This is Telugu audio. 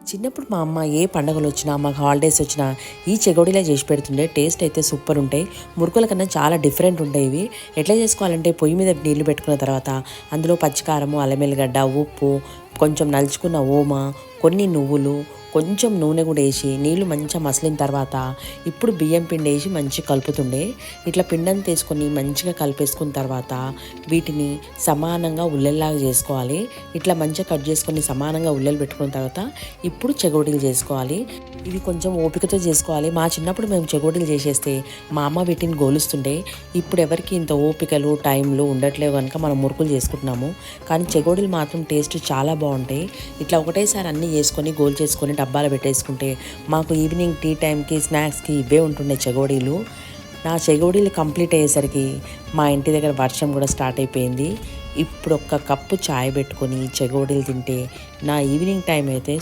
చిన్నప్పుడు మా అమ్మ ఏ పండుగలు వచ్చినా మాకు హాలిడేస్ వచ్చినా ఈ చెగోడీలే చేసి పెడుతుండే. టేస్ట్ అయితే సూపర్ ఉంటాయి. మురుకుల కన్నా చాలా డిఫరెంట్ ఉంటాయి ఇవి. ఎట్లా చేసుకోవాలంటే పొయ్యి మీద నీళ్లు పెట్టుకున్న తర్వాత అందులో పచ్చికారము, అల్లం ఎల్లిగడ్డ, ఉప్పు, కొంచెం నలుచుకున్న ఓమ, కొన్ని నువ్వులు, కొంచెం నూనె కూడా వేసి నీళ్లు మంచిగా మసిలిన తర్వాత ఇప్పుడు బియ్యం పిండి వేసి మంచిగా కలుపుతుండే. ఇట్లా పిండిని తీసుకొని మంచిగా కలిపేసుకున్న తర్వాత వీటిని సమానంగా ఉల్లెల్లాగా చేసుకోవాలి. ఇట్లా మంచిగా కట్ చేసుకొని సమానంగా ఉల్లెలు పెట్టుకున్న తర్వాత ఇప్పుడు చెగోడీలు చేసుకోవాలి. ఇవి కొంచెం ఓపికతో చేసుకోవాలి. మా చిన్నప్పుడు మేము చెగోడీలు చేసేస్తే మా అమ్మ వీటిని గోలుస్తుండే. ఇప్పుడు ఎవరికి ఇంత ఓపికలు టైంలు ఉండట్లేవు కనుక మనం మురుకులు చేసుకుంటున్నాము. కానీ చెగోడీలు మాత్రం టేస్ట్ చాలా బాగుంటాయి. ఇట్లా ఒకటేసారి అన్నీ చేసుకొని గోల్ చేసుకొని డబ్బాలు పెట్టేసుకుంటే మాకు ఈవినింగ్ టీ టైంకి స్నాక్స్కి ఇవే ఉంటుండే చెగోడీలు. నా చెగోడీలు కంప్లీట్ అయ్యేసరికి మా ఇంటి దగ్గర వర్షం కూడా స్టార్ట్ అయిపోయింది. ఇప్పుడు ఒక్క కప్పు చాయ్ పెట్టుకొని చెగోడీలు తింటే నా ఈవినింగ్ టైం అయితే